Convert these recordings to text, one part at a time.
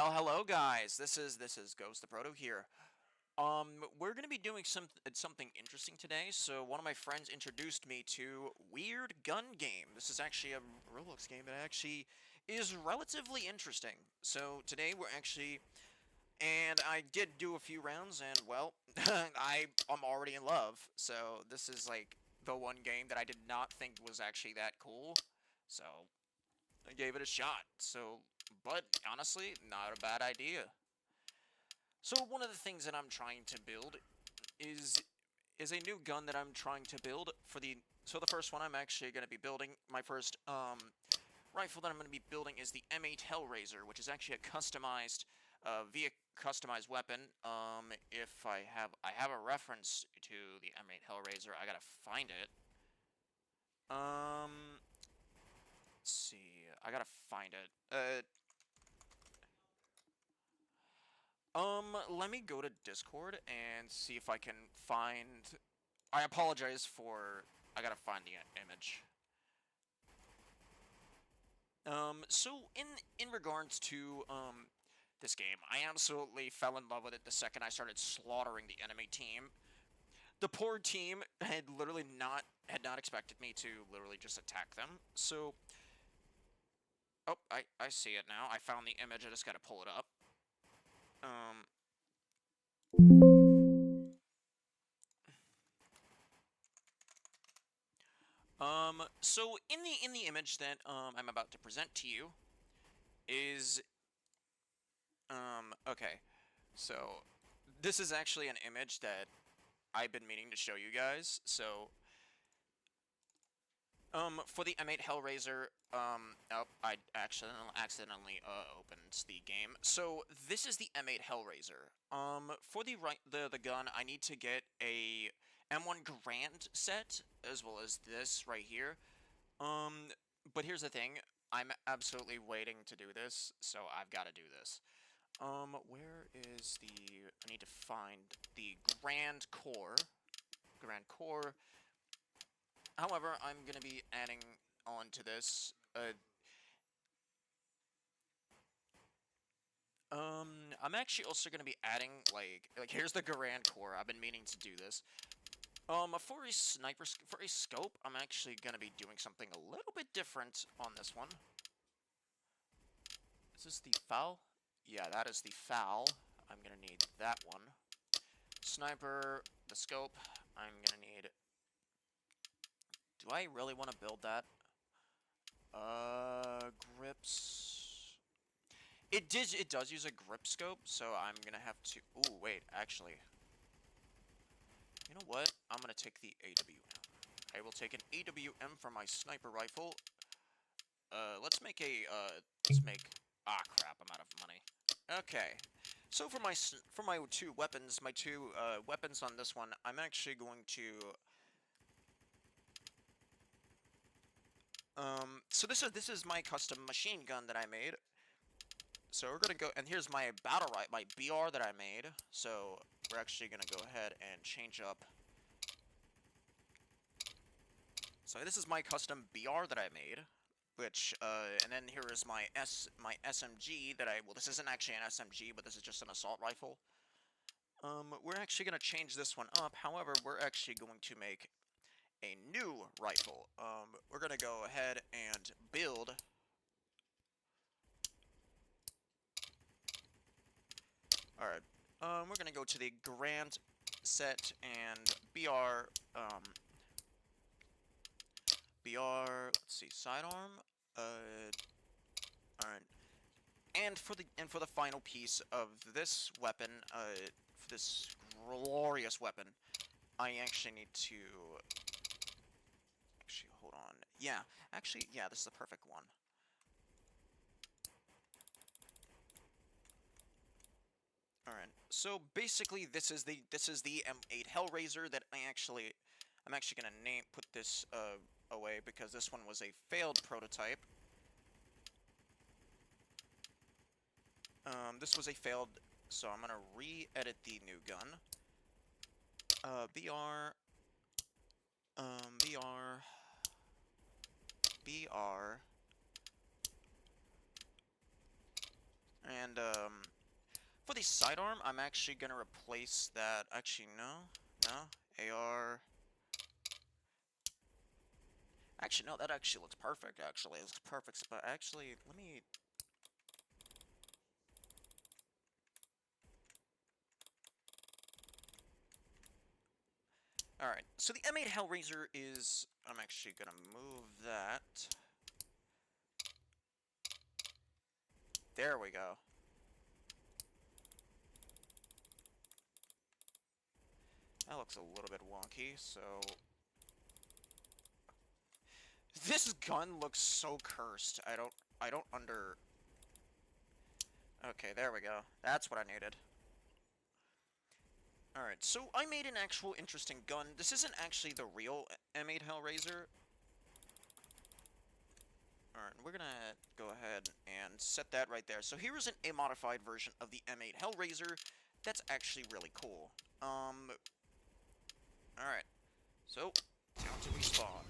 Well, hello guys. This is Ghost the Proto here. We're gonna be doing something interesting today. So one of my friends introduced me to Weird Gun Game. This is actually a Roblox game that actually is relatively interesting. So today and I did do a few rounds, and well, I'm already in love. So this is like the one game that I did not think was actually that cool. So I gave it a shot. But honestly, not a bad idea. So one of the things that I'm trying to build is is a new gun that I'm trying to build for the. So the first one I'm actually going to be building, my first rifle that I'm going to be building is the M8 Hellraiser, which is actually a customized via customized weapon. If I have a reference to the M8 Hellraiser, I gotta find it. Let's see, I gotta find it. Let me go to Discord and see if I can find. I apologize for. I gotta find the image. So in regards to this game, I absolutely fell in love with it the second I started slaughtering the enemy team. The poor team had not expected me to literally just attack them. So, oh, I see it now. I found the image. I just gotta pull it up. Um, so in the image that I'm about to present to you is okay. So this is actually an image that I've been meaning to show you guys. So for the M8 Hellraiser, oh, I accidentally opened the game. So this is the M8 Hellraiser. For the gun, I need to get a M1 Grand set as well as this right here. Um, but here's the thing. I'm absolutely waiting to do this, so I've got to do this. Where is the... I need to find the Grand Core. Grand Core. However, I'm gonna be adding on to this. I'm actually also gonna be adding, like here's the Grand Core. I've been meaning to do this. For a scope, I'm actually gonna be doing something a little bit different on this one. Is this the FAL? Yeah, that is the FAL. I'm gonna need that one. Sniper, the scope, I'm gonna need... Do I really want to build that? Grips... It does use a grip scope, so I'm gonna have to... Ooh, wait, actually. You know what? I'm gonna take the AWM. I will take an AWM for my sniper rifle. Let's make a, let's make... Ah, crap, I'm out of money. Okay. So for my two weapons, weapons on this one, I'm actually going to... So this is my custom machine gun that I made. So we're gonna go, and here's my my BR that I made. So we're actually gonna go ahead and change up. So this is my custom BR that I made, which, and then here is my SMG that well, this isn't actually an SMG, but this is just an assault rifle. We're actually gonna change this one up. However, we're actually going to make a new rifle. We're gonna go ahead and build. Alright, we're gonna go to the Grand Set and let's see, sidearm, alright, and for the final piece of this weapon, for this glorious weapon, I actually need to, actually, hold on, yeah, actually, yeah, this is the perfect one. Alright, so basically this is the M8 Hellraiser that I'm actually gonna put this away because this one was a failed prototype. This was a failed, so I'm gonna re-edit the new gun. BR, BR, BR, and the sidearm, I'm actually gonna replace that. Actually, no. AR. Actually, no, that actually looks perfect, actually. It looks perfect, but actually, let me... Alright, so the M8 Hellraiser is... I'm actually gonna move that. There we go. That looks a little bit wonky, so... This gun looks so cursed. I don't under... Okay, there we go. That's what I needed. Alright, so I made an actual interesting gun. This isn't actually the real M8 Hellraiser. Alright, we're gonna go ahead and set that right there. So here is a modified version of the M8 Hellraiser that's actually really cool. Alright, so, time to respawn.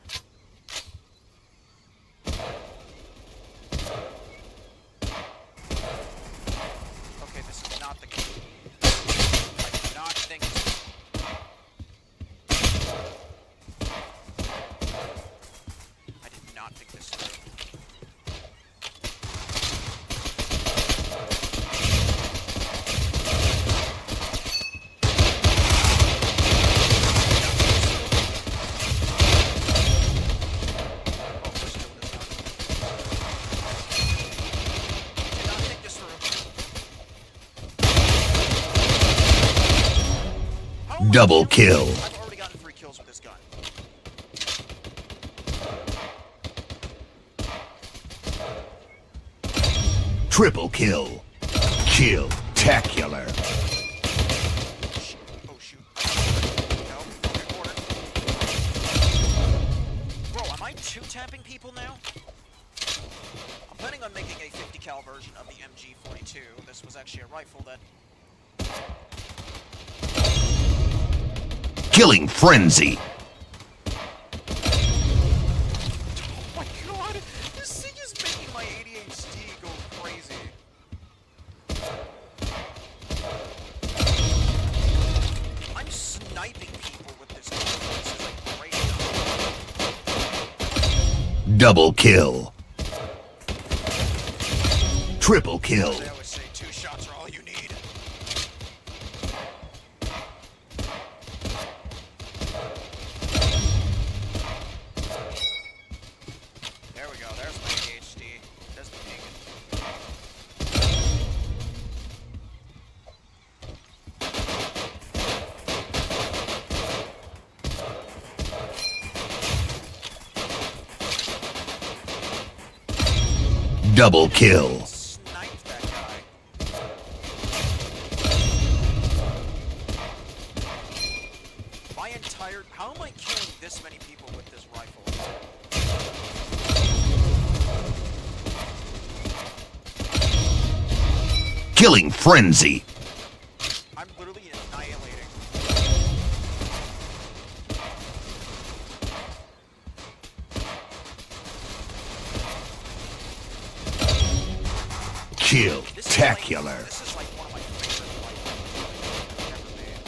Okay, this is not the game. I do not think I did not think this through. Double kill. I've already gotten 3 kills with this gun. Triple kill. Kill-tacular. Oh shoot. No. Okay, corner. Bro, am I 2-tapping people now? I'm planning on making a 50 cal version of the MG42. This was actually a rifle that... Killing frenzy. Oh my god! This thing is making my ADHD go crazy. I'm sniping people with this gun. This is a great gun. Double kill. Triple kill. They always say 2 shots are all you need. There we go, there's my ADHD. There's the king. Double kill. Sniped that guy. My entire... How am I killing this many people with this rifle? Killing frenzy. I'm literally annihilating. Kill-tacular. This is like one of my favorite rifles I've ever made.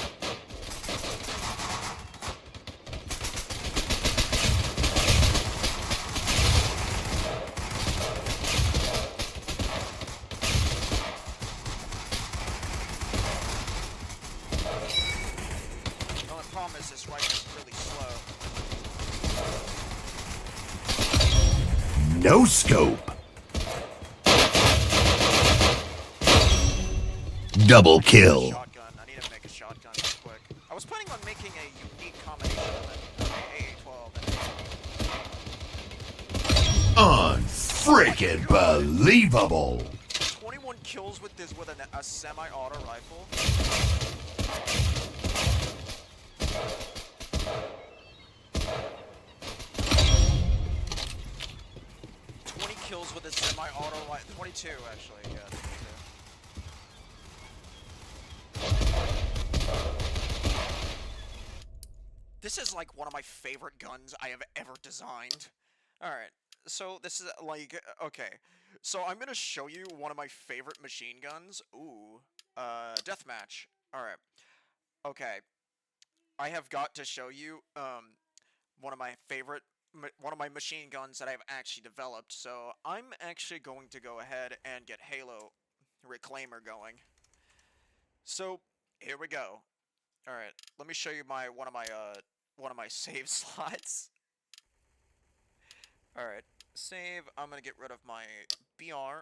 The only problem is this rifle is really slow. No scope. Double kill. Shotgun. I need to make a shotgun real quick. I was planning on making a unique combination of an AA-12 and Unfreaking believable. 21 kills with this with a semi-auto rifle. 20 kills with a semi-auto rifle. 22 actually. Yeah. 22. This is like one of my favorite guns I have ever designed. Alright, so this is like, okay. So I'm gonna show you one of my favorite machine guns. Ooh. Deathmatch. Alright. Okay. I have got to show you, one of my favorite, one of my machine guns that I've actually developed. So I'm actually going to go ahead and get Halo Reclaimer going. So here we go. All right, let me show you one of my save slots. All right, save. I'm gonna get rid of my BR.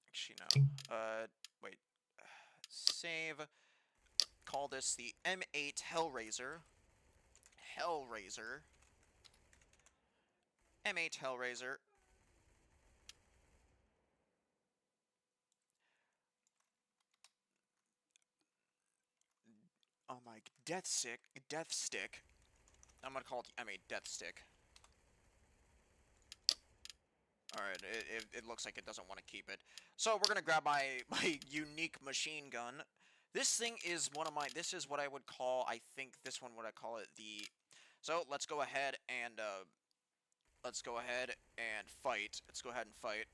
Actually no. Wait. Save. Call this the M8 Hellraiser. Hellraiser. M8 Hellraiser. Oh my, Death Stick. I'm gonna call it the M8 Death Stick. Alright, it looks like it doesn't want to keep it. So we're gonna grab my unique machine gun. This thing is this is what I would call, I think this one, what I call it, so let's go ahead and, fight. Let's go ahead and fight.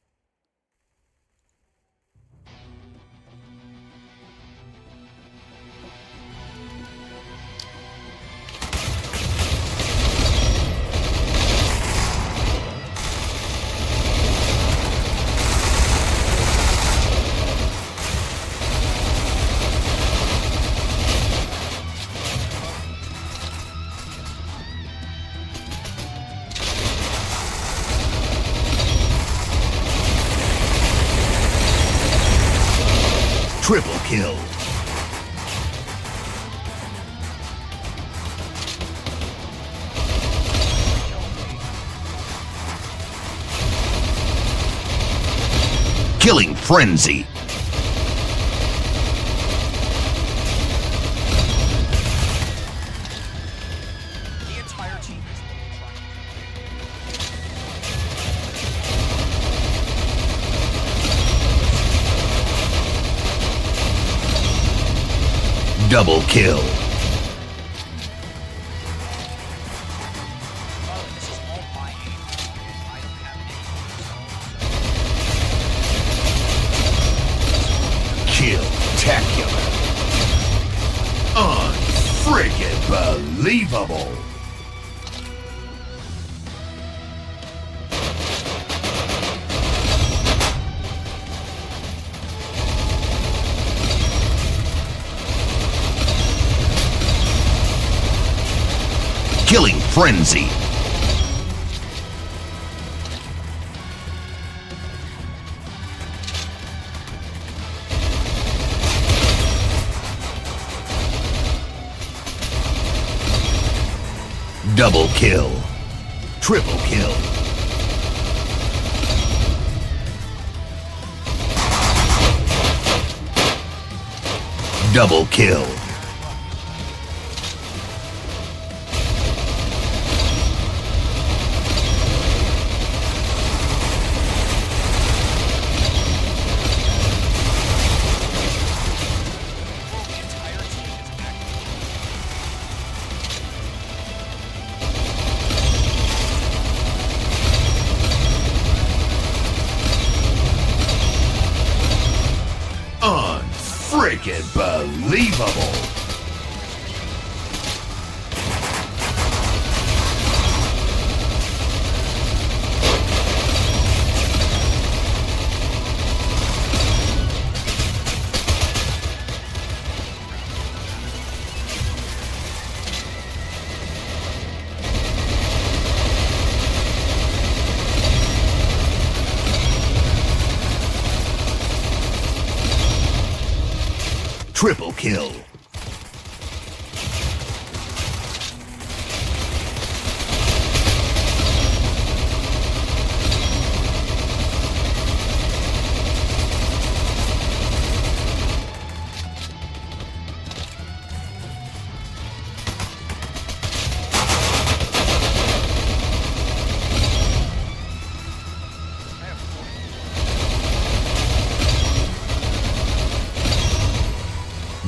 Triple kill. Killing frenzy. The entire team is trying to Double kill. this is all my aim. I don't have any. Kill-tacular. Unfriggin' believable. Killing frenzy. Double kill. Triple kill. Double kill. The entire team is active. Unfriggin' believable. Triple kill.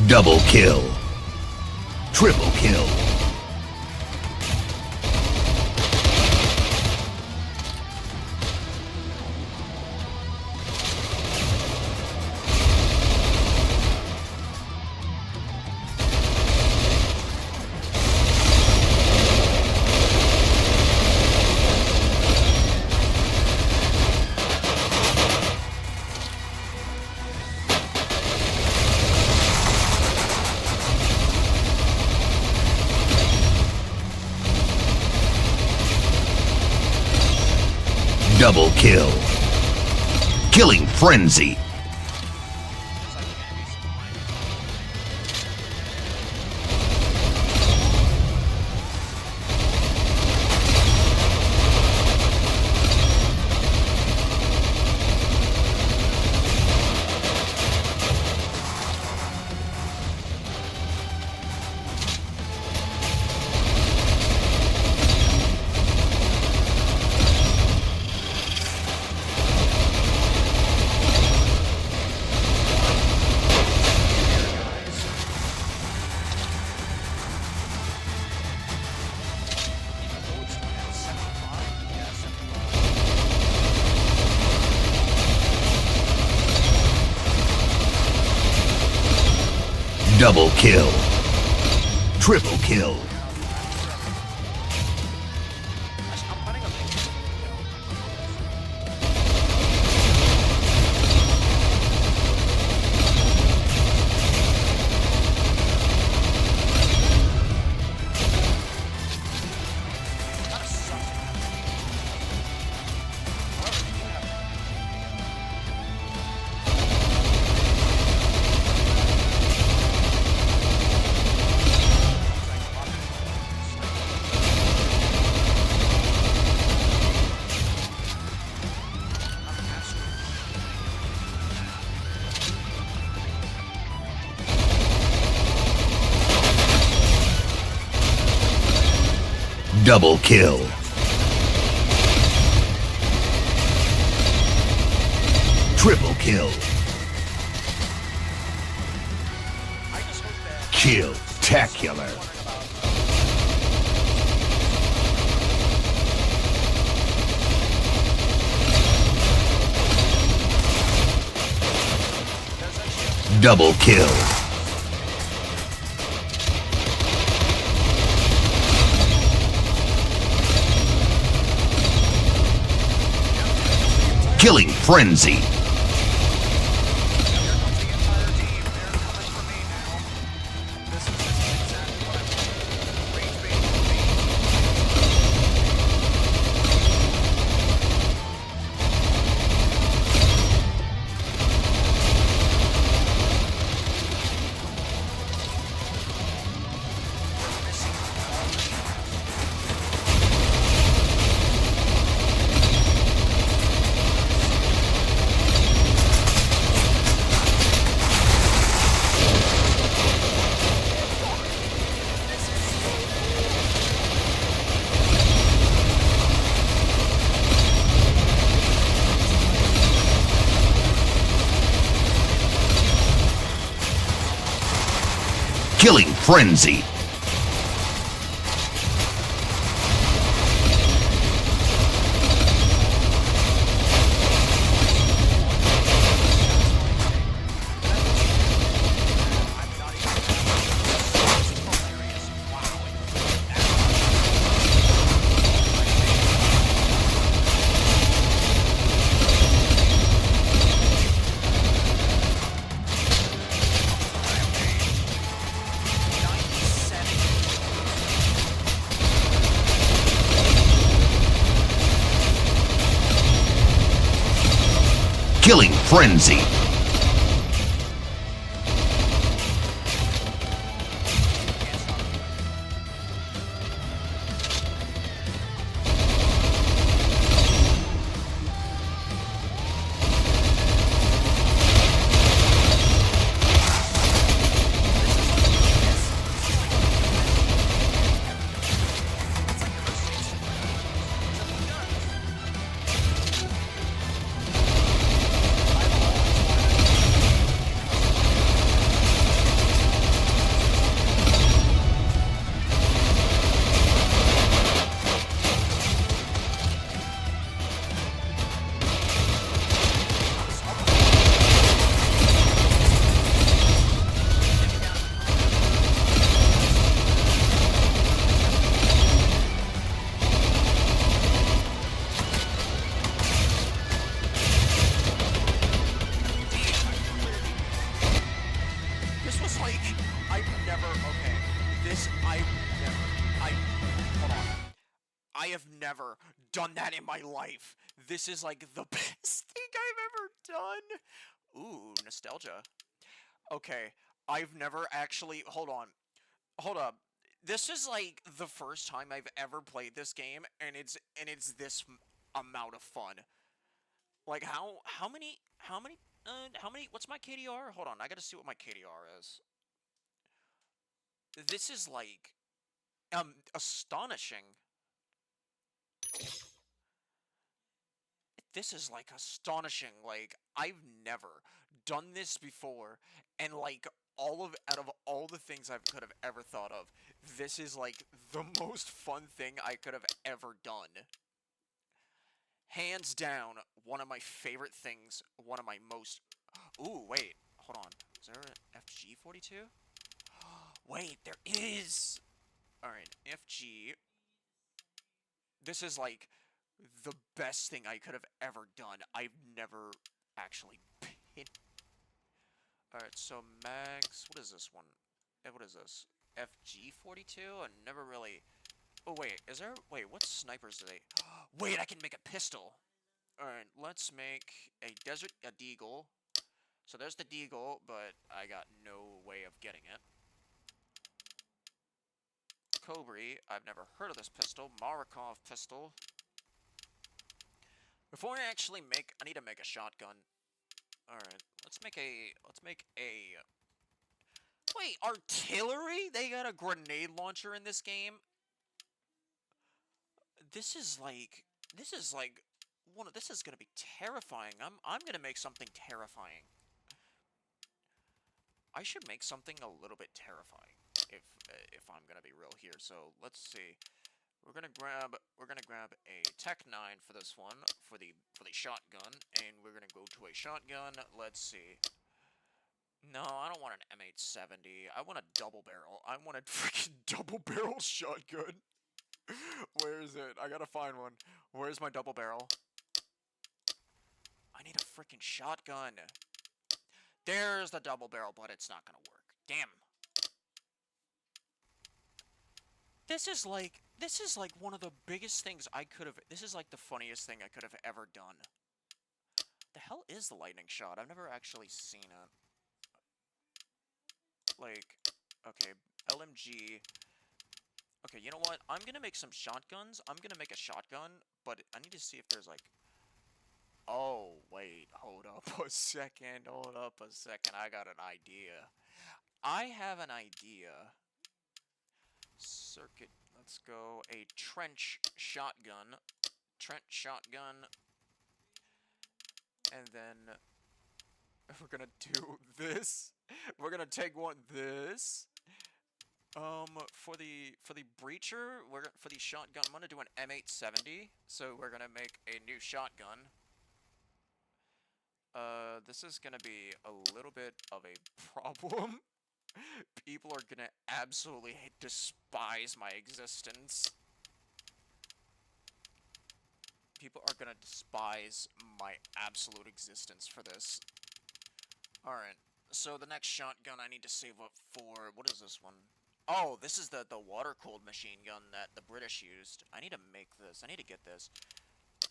Double kill. Triple kill. kill. Killing frenzy. Double kill. Triple kill. Double kill. Triple kill. Kill-tacular. Double kill. Killing frenzy. Killing frenzy. Killing frenzy. I have never done that in my life. This is like the best thing I've ever done. Ooh, nostalgia. Okay, I've never actually. Hold on. Hold up. This is like the first time I've ever played this game, and it's this amount of fun. Like how many? What's my KDR? Hold on, I gotta see what my KDR is. This is like astonishing. This is like astonishing. Like I've never done this before, and like out of all the things I could have ever thought of, this is like the most fun thing I could have ever done. Hands down, one of my favorite things. One of my most. Ooh, wait, hold on. Is there an FG42? Wait, there is. All right, FG. This is like the best thing I could have ever done. I've never actually been. Alright, so mags. What is this one? What is this? FG42? I never really. Oh, wait. Is there. Wait, what snipers do they. Wait, I can make a pistol. Alright, let's make a desert. A deagle. So there's the deagle, but I got no way of getting it. Cobri. I've never heard of this pistol. Marikov pistol. Before I actually make, I need to make a shotgun. All right, let's make a. Wait, artillery? They got a grenade launcher in this game. This is like, this is gonna be terrifying. I'm gonna make something terrifying. I should make something a little bit terrifying if I'm gonna be real here. So let's see. We're gonna grab a Tech 9 for this one for the shotgun, and we're gonna go to a shotgun. Let's see. No, I don't want an M870. I want a double barrel. I want a freaking double barrel shotgun. Where is it? I gotta find one. Where's my double barrel? I need a freaking shotgun. There's the double barrel, but it's not gonna work. Damn. This is like one of the biggest things I could have. This is like the funniest thing I could have ever done. The hell is the lightning shot? I've never actually seen it. Like, okay, LMG. Okay, you know what? I'm gonna make some shotguns. I'm gonna make a shotgun, but I need to see if there's like. Oh, wait, hold up a second. Hold up a second. I got an idea. I have an idea. Circuit. Let's go a trench shotgun. Trench shotgun. And then we're gonna do this. We're gonna take one this. For the breacher, for the shotgun, I'm gonna do an M870. So we're gonna make a new shotgun. This is gonna be a little bit of a problem. People are gonna absolutely despise my existence. People are gonna despise my absolute existence for this. Alright, so the next shotgun I need to save up for, what is this one? Oh, this is the water-cooled machine gun that the British used. I need to make this. I need to get this.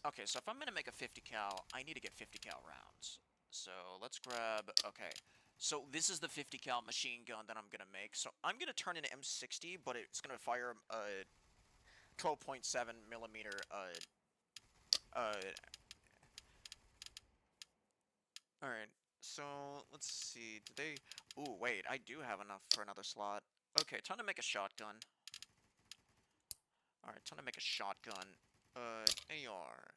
Okay, so if I'm gonna make a 50 cal, I need to get 50 cal rounds. So let's grab, okay. So this is the 50 cal machine gun that I'm gonna make. So I'm gonna turn an M60, but it's gonna fire a 12.7 millimeter, Alright, so let's see, do they... Ooh, wait, I do have enough for another slot. Okay, time to make a shotgun. Alright, time to make a shotgun. AR.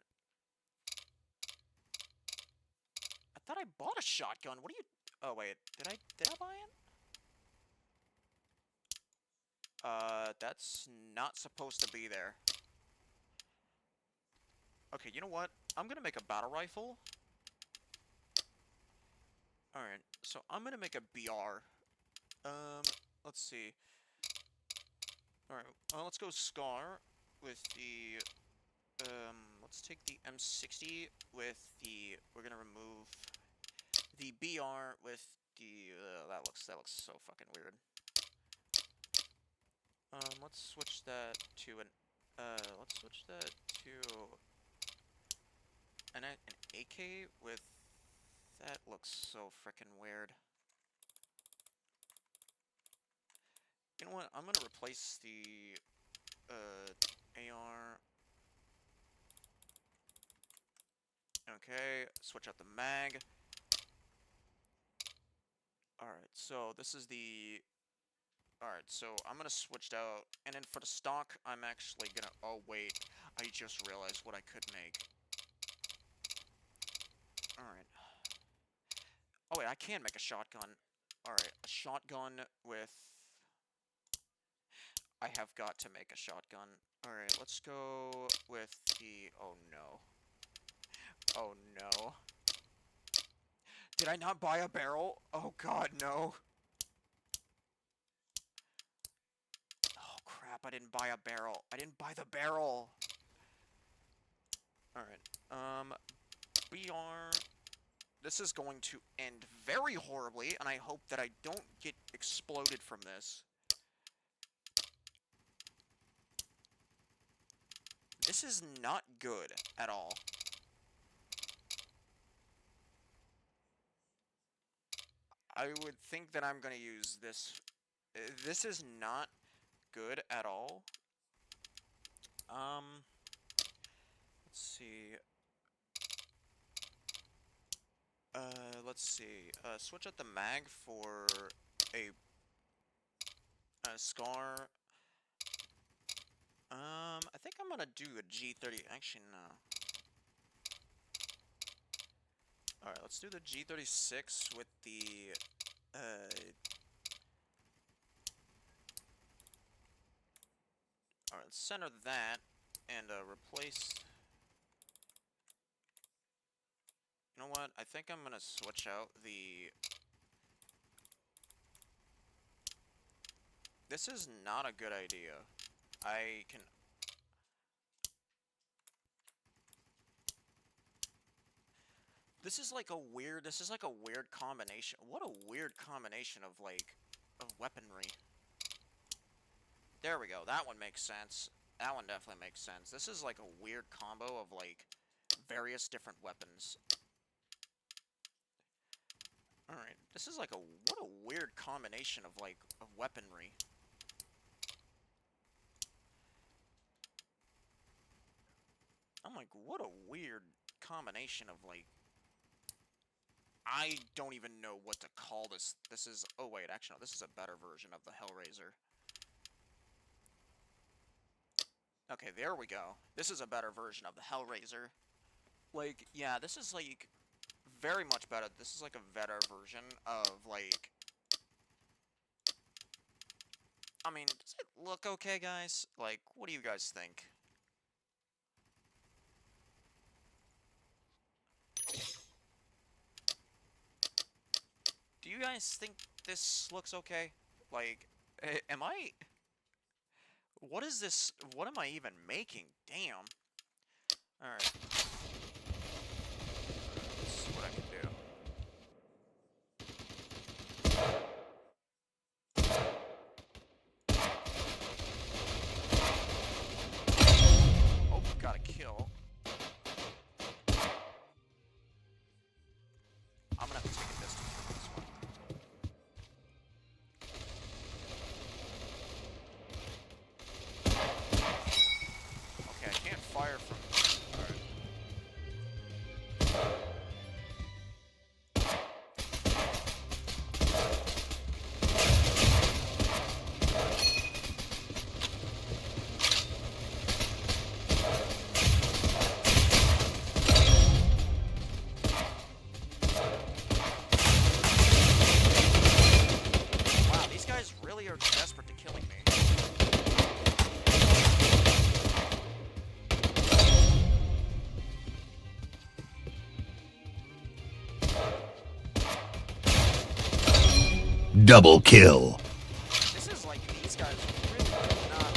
I thought I bought a shotgun. What are you... Oh, wait. Did I buy it? That's not supposed to be there. Okay, you know what? I'm gonna make a battle rifle. Alright, so I'm gonna make a BR. Let's see. Alright, let's go Scar with the... let's take the M60 with the... We're gonna remove the BR with the... that looks so fucking weird. Let's switch that to an... let's switch that to... An AK with... That looks so frickin' weird. You know what? I'm gonna replace the AR. Okay, switch out the mag. Alright, so this is the... Alright, so I'm gonna switch out, and then for the stock, I'm actually gonna... Oh, wait. I just realized what I could make. Alright. Oh, wait, I can make a shotgun. Alright, a shotgun with... I have got to make a shotgun. Alright, let's go with the... Oh, no. Oh, no. Did I not buy a barrel? Oh, God, no. Oh, crap, I didn't buy a barrel. I didn't buy the barrel. Alright, we are... This is going to end very horribly, and I hope that I don't get exploded from this. This is not good at all. I would think that I'm going to use this. This is not good at all. Let's see. Let's see. Switch out the mag for a scar. I think I'm gonna do a G30. Actually, no. Alright, let's do the G36 with the, Alright, let's center that, and, replace... You know what? I think I'm gonna switch out the... This is not a good idea. I can... This is like a weird combination. What a weird combination of, like, of weaponry. There we go. That one makes sense. That one definitely makes sense. This is like a weird combo of, like, various different weapons. Alright, this is like what a weird combination of, like, of weaponry. I'm like, what a weird combination of, like... I don't even know what to call this. This is... Oh, wait, actually, no, this is a better version of the Hellraiser. Okay, there we go. This is a better version of the Hellraiser. Like, yeah, this is, like... very much better. This is like a better version of, like... I mean, does it look okay, guys? Like, what do you guys think? Do you guys think this looks okay? Like, am I... What is this? What am I even making? Damn. Alright. Let's see what I can do. Oh, got a kill. I'm gonna have to take a distance from this one. Okay, I can't fire from... Alright. Wow, these guys really are desperate to killing me. Double kill. This is like these guys really did not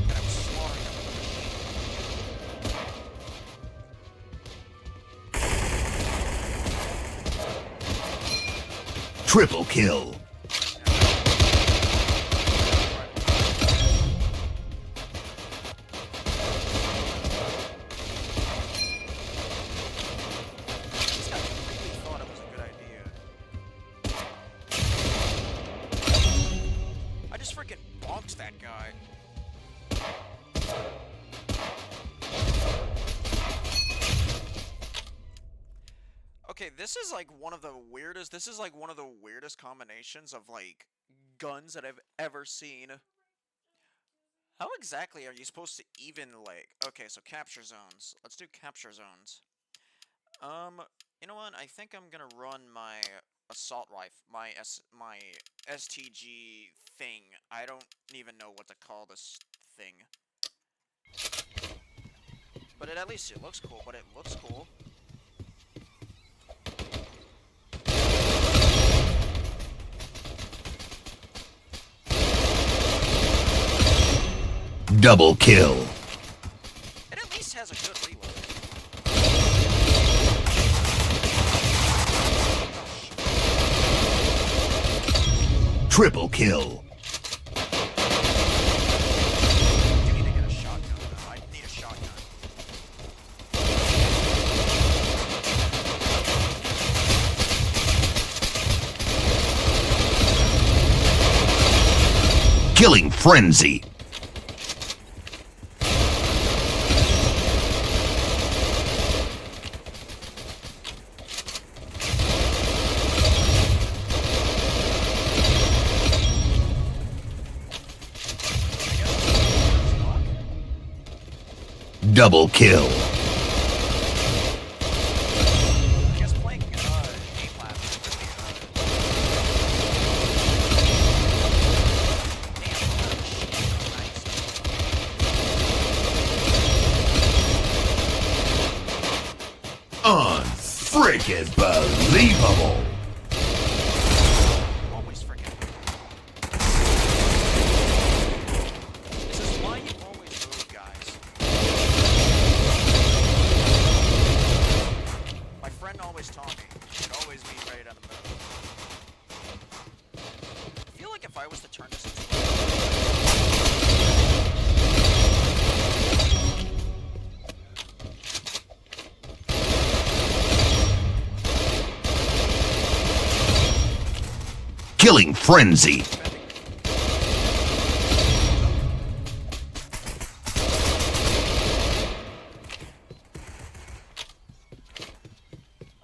that I'm slaughtering them with a machine. Triple kill. that guy. Okay, this is like one of the weirdest. This is like one of the weirdest combinations of like guns that I've ever seen. How exactly are you supposed to even like? Okay, so capture zones. Let's do capture zones. You know what? I think I'm gonna run my assault rifle, my STG thing. I don't even know what to call this thing, but at least it looks cool. But it looks cool. Double kill. It at least has a good reload. Triple kill. You need to get a shotgun, though. I need a shotgun. Killing frenzy. Double kill. I guess playing A-Lab is really, Unfreaking believable. always freaking. This is why you always move, guys. My friend always taught me, you should always be ready to move. I feel like if I was to turn this into Killing frenzy.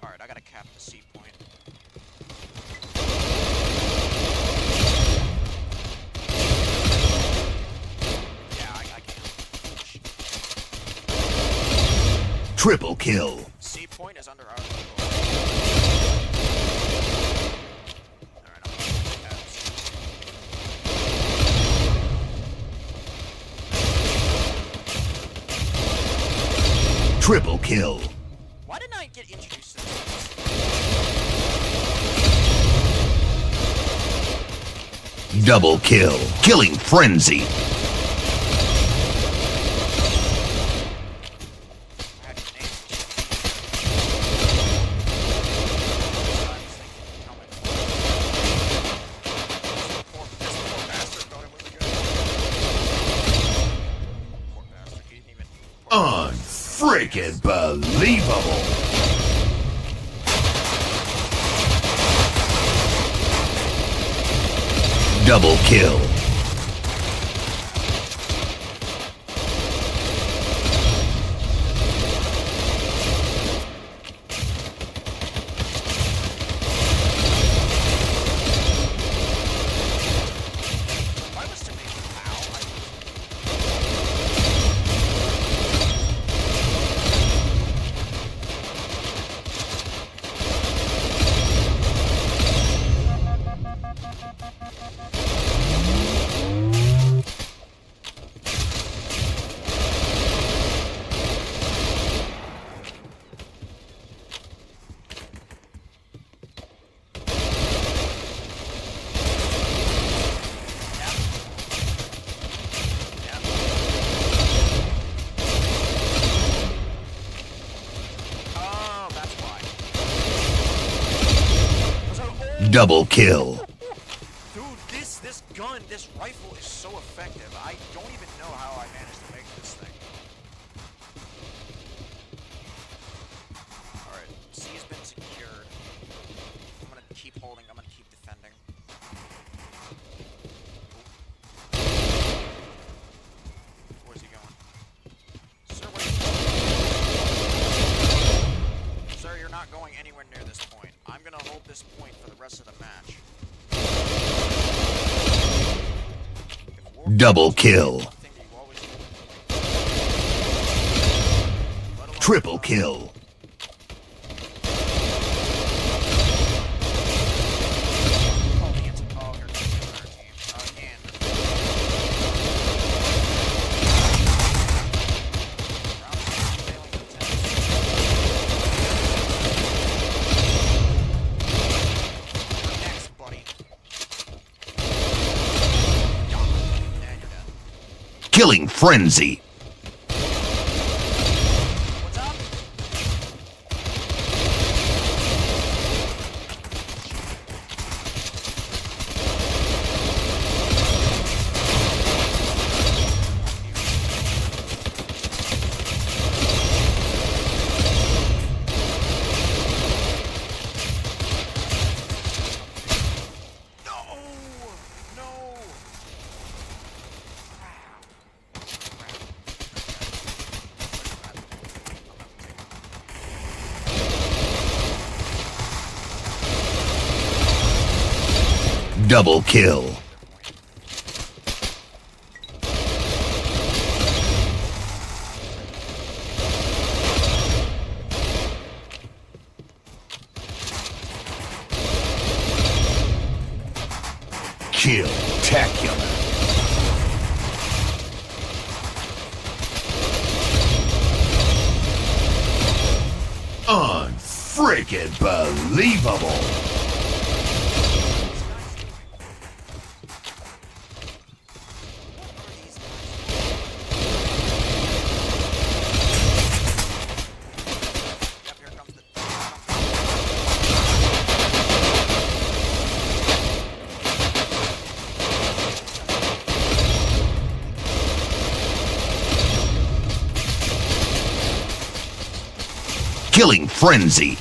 Alright, I gotta cap the C point. Yeah, I can't. Triple kill. C point is under our control. Alright, I'm gonna cap C. Triple kill. Why didn't I get introduced to this? Double kill. Killing frenzy. I had to name it. I was thinking, how much? This poor bastard thought it was a good. Poor bastard, he didn't even. Unfreaking believable. Double kill. If I was to make it now, I would. Oh, that's why. Double kill. Dude, this gun, this rifle is so effective. I don't even know how I managed to make this thing. Alright, C has been secured. I'm gonna keep holding, I'm gonna keep defending. point for the rest of the match. Double kill. Triple kill. Killing frenzy. What's up? Double kill. Kill-tacular. Unfreaking believable. Killing frenzy.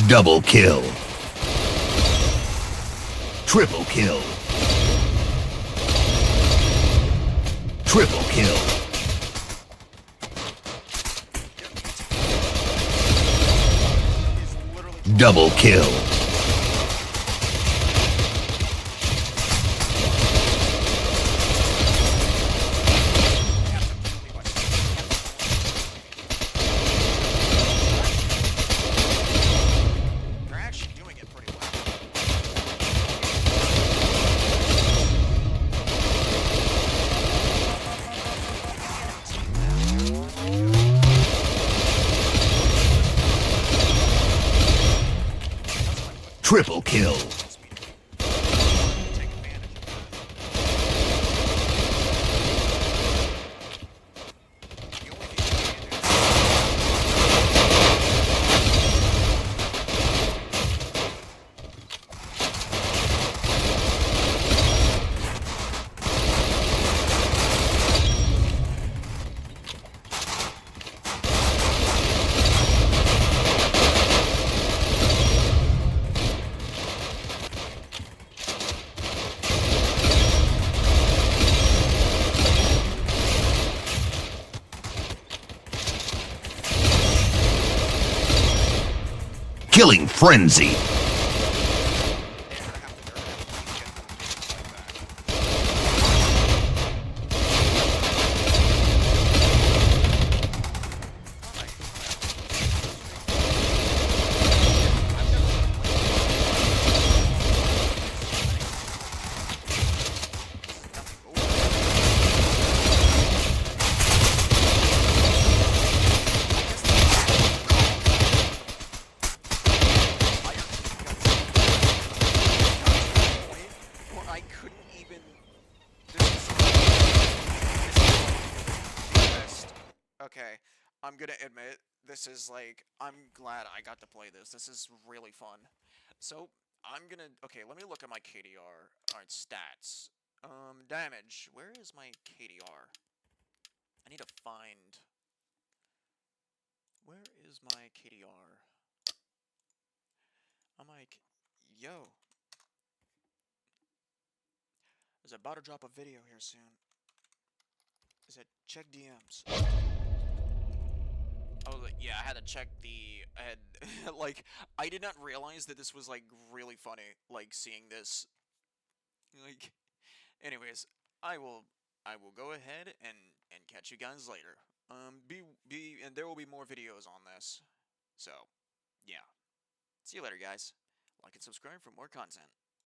Double kill. Triple kill. Triple kill. Double kill. Triple kill. Killing frenzy. Okay, I'm gonna admit, this is like, I'm glad I got to play this. This is really fun. So, I'm gonna... Okay, let me look at my KDR. Alright, stats. Damage. Where is my KDR? I need to find... Where is my KDR? I'm like... Yo. Is about to drop a video here soon. Is it check DMs? Oh, yeah, I had to check the... I had... like, I did not realize that this was, like, really funny. Like, seeing this. Like... Anyways, I will go ahead and catch you guys later. And there will be more videos on this. So, yeah. See you later, guys. Like and subscribe for more content.